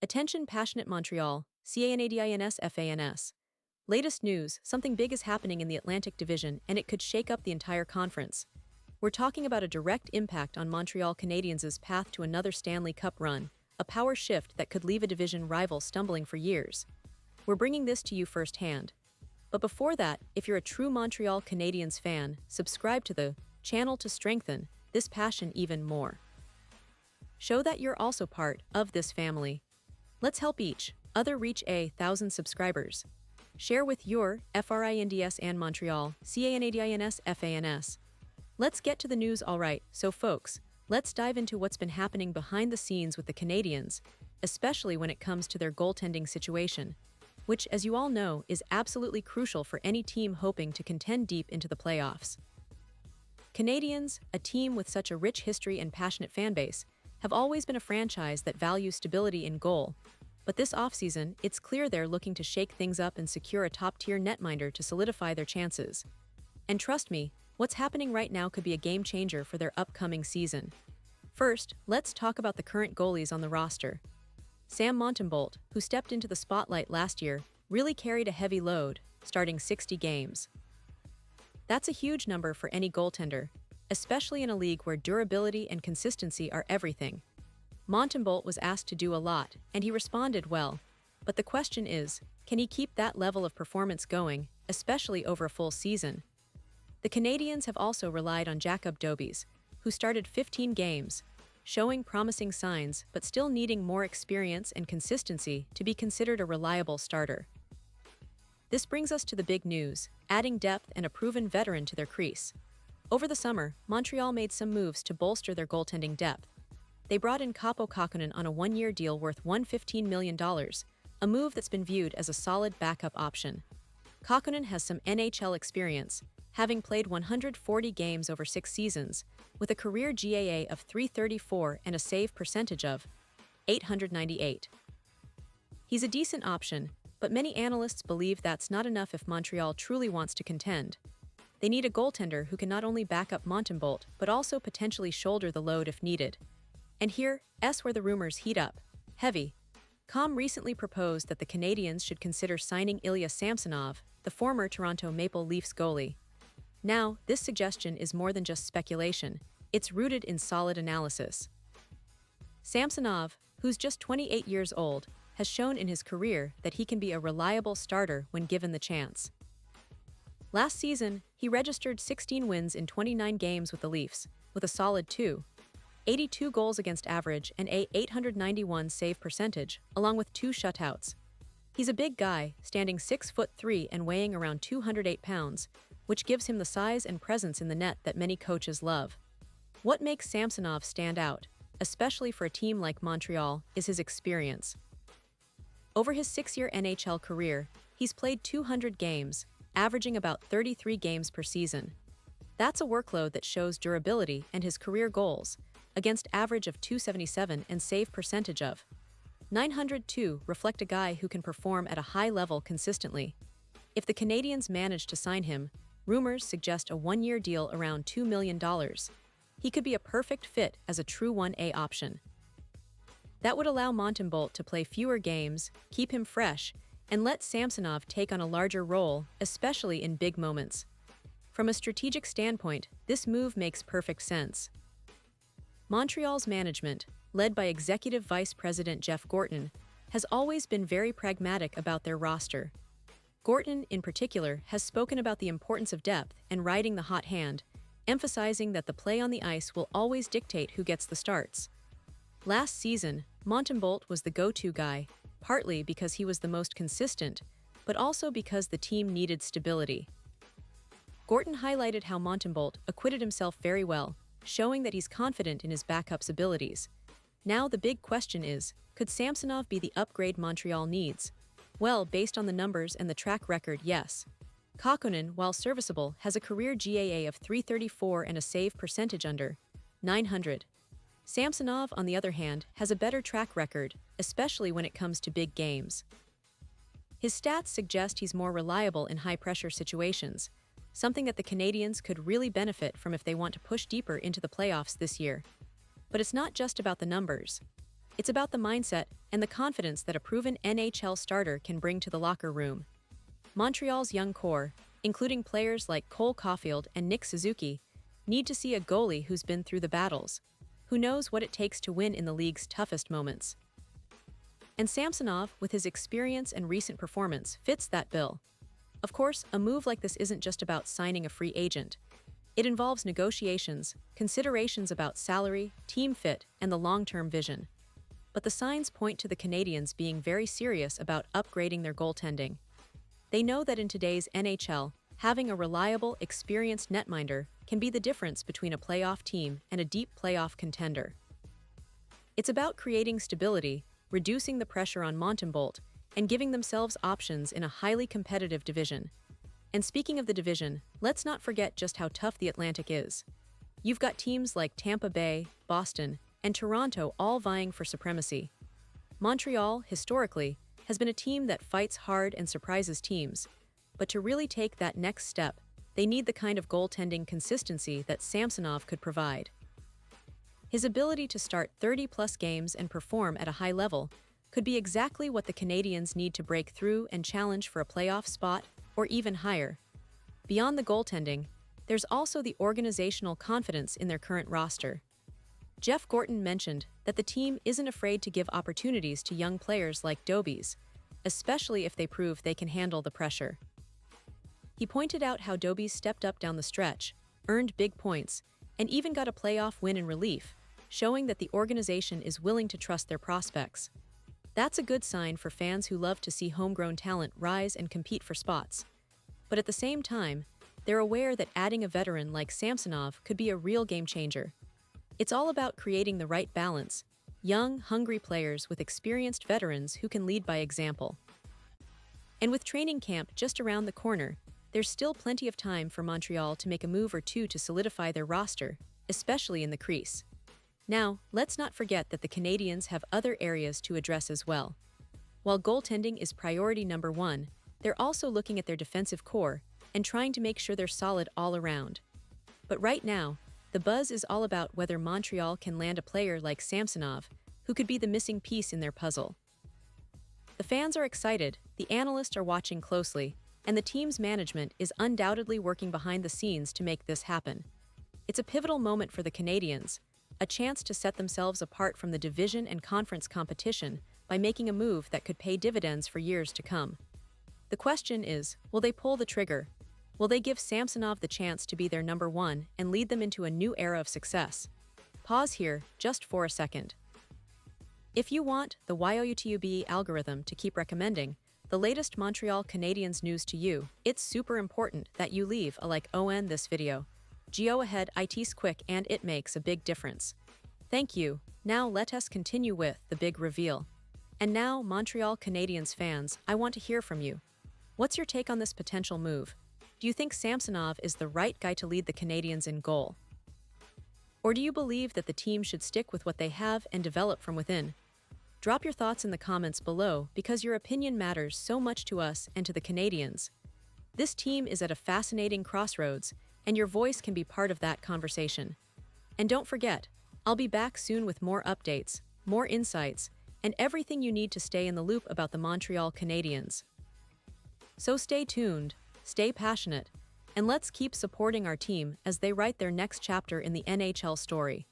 Attention passionate Montreal, Canadiens fans. Latest news, something big is happening in the Atlantic Division and it could shake up the entire conference. We're talking about a direct impact on Montreal Canadiens' path to another Stanley Cup run, a power shift that could leave a division rival stumbling for years. We're bringing this to you firsthand. But before that, if you're a true Montreal Canadiens fan, subscribe to the channel to strengthen this passion even more. Show that you're also part of this family. Let's help each other reach 1,000 subscribers. Share with your FRINDS and Montreal, CANADINS FANS. Let's get to the news alright, so folks, let's dive into what's been happening behind the scenes with the Canadiens, especially when it comes to their goaltending situation, which, as you all know, is absolutely crucial for any team hoping to contend deep into the playoffs. Canadiens, a team with such a rich history and passionate fanbase, have always been a franchise that values stability in goal, but this offseason, it's clear they're looking to shake things up and secure a top-tier netminder to solidify their chances. And trust me, what's happening right now could be a game-changer for their upcoming season. First, let's talk about the current goalies on the roster. Sam Montembeault, who stepped into the spotlight last year, really carried a heavy load, starting 60 games. That's a huge number for any goaltender, especially in a league where durability and consistency are everything. Montembeault was asked to do a lot, and he responded well. But the question is, can he keep that level of performance going, especially over a full season? The Canadiens have also relied on Jacob Dobes, who started 15 games, showing promising signs but still needing more experience and consistency to be considered a reliable starter. This brings us to the big news, adding depth and a proven veteran to their crease. Over the summer, Montreal made some moves to bolster their goaltending depth. They brought in Kaapo Kähkönen on a one-year deal worth $115 million, a move that's been viewed as a solid backup option. Kähkönen has some NHL experience, having played 140 games over 6 seasons, with a career GAA of .334 and a save percentage of .898. He's a decent option, but many analysts believe that's not enough if Montreal truly wants to contend. They need a goaltender who can not only back up Montembeault but also potentially shoulder the load if needed. And here's where the rumors heat up. Heavy. Com recently proposed that the Canadiens should consider signing Ilya Samsonov, the former Toronto Maple Leafs goalie. Now, this suggestion is more than just speculation. It's rooted in solid analysis. Samsonov, who's just 28 years old, has shown in his career that he can be a reliable starter when given the chance. Last season, he registered 16 wins in 29 games with the Leafs, with a solid 82 goals against average and a .891 save percentage, along with 2 shutouts. He's a big guy, standing 6'3" and weighing around 208 pounds, which gives him the size and presence in the net that many coaches love. What makes Samsonov stand out, especially for a team like Montreal, is his experience. Over his 6-year NHL career, he's played 200 games, averaging about 33 games per season. That's a workload that shows durability, and his career goals, against average of .277 and save percentage of .902, reflect a guy who can perform at a high level consistently. If the Canadiens manage to sign him, rumors suggest a one-year deal around $2 million. He could be a perfect fit as a true 1A option. That would allow Montembeault to play fewer games, keep him fresh, and let Samsonov take on a larger role, especially in big moments. From a strategic standpoint, this move makes perfect sense. Montreal's management, led by Executive Vice President Jeff Gorton, has always been very pragmatic about their roster. Gorton, in particular, has spoken about the importance of depth and riding the hot hand, emphasizing that the play on the ice will always dictate who gets the starts. Last season, Montembeault was the go-to guy, partly because he was the most consistent, but also because the team needed stability. Gorton highlighted how Montembeault acquitted himself very well, showing that he's confident in his backup's abilities. Now the big question is, could Samsonov be the upgrade Montreal needs? Well, based on the numbers and the track record, yes. Kähkönen, while serviceable, has a career GAA of .334 and a save percentage under .900. Samsonov, on the other hand, has a better track record, especially when it comes to big games. His stats suggest he's more reliable in high-pressure situations, something that the Canadiens could really benefit from if they want to push deeper into the playoffs this year. But it's not just about the numbers. It's about the mindset and the confidence that a proven NHL starter can bring to the locker room. Montreal's young core, including players like Cole Caulfield and Nick Suzuki, need to see a goalie who's been through the battles, who knows what it takes to win in the league's toughest moments. And Samsonov, with his experience and recent performance, fits that bill. Of course, a move like this isn't just about signing a free agent. It involves negotiations, considerations about salary, team fit, and the long-term vision. But the signs point to the Canadiens being very serious about upgrading their goaltending. They know that in today's NHL, having a reliable, experienced netminder can be the difference between a playoff team and a deep playoff contender. It's about creating stability, reducing the pressure on Montreal, and giving themselves options in a highly competitive division. And speaking of the division, let's not forget just how tough the Atlantic is. You've got teams like Tampa Bay, Boston, and Toronto all vying for supremacy. Montreal, historically, has been a team that fights hard and surprises teams, but to really take that next step, they need the kind of goaltending consistency that Samsonov could provide. His ability to start 30-plus games and perform at a high level could be exactly what the Canadiens need to break through and challenge for a playoff spot or even higher. Beyond the goaltending, there's also the organizational confidence in their current roster. Jeff Gorton mentioned that the team isn't afraid to give opportunities to young players like Dobies, especially if they prove they can handle the pressure. He pointed out how Dobies stepped up down the stretch, earned big points, and even got a playoff win in relief, showing that the organization is willing to trust their prospects. That's a good sign for fans who love to see homegrown talent rise and compete for spots. But at the same time, they're aware that adding a veteran like Samsonov could be a real game changer. It's all about creating the right balance, young, hungry players with experienced veterans who can lead by example. And with training camp just around the corner, there's still plenty of time for Montreal to make a move or two to solidify their roster, especially in the crease. Now, let's not forget that the Canadiens have other areas to address as well. While goaltending is priority number one, they're also looking at their defensive core and trying to make sure they're solid all around. But right now, the buzz is all about whether Montreal can land a player like Samsonov, who could be the missing piece in their puzzle. The fans are excited, the analysts are watching closely, and the team's management is undoubtedly working behind the scenes to make this happen. It's a pivotal moment for the Canadiens, a chance to set themselves apart from the division and conference competition by making a move that could pay dividends for years to come. The question is, will they pull the trigger? Will they give Samsonov the chance to be their number one and lead them into a new era of success? Pause here, just for a second. If you want the YouTube algorithm to keep recommending the latest Montreal Canadiens news to you, it's super important that you leave a like on this video. Go ahead, it's quick and it makes a big difference. Thank you. Now let us continue with the big reveal. And now, Montreal Canadiens fans, I want to hear from you. What's your take on this potential move? Do you think Samsonov is the right guy to lead the Canadiens in goal? Or do you believe that the team should stick with what they have and develop from within? Drop your thoughts in the comments below because your opinion matters so much to us and to the Canadiens. This team is at a fascinating crossroads, and your voice can be part of that conversation. And don't forget, I'll be back soon with more updates, more insights, and everything you need to stay in the loop about the Montreal Canadiens. So stay tuned, stay passionate, and let's keep supporting our team as they write their next chapter in the NHL story.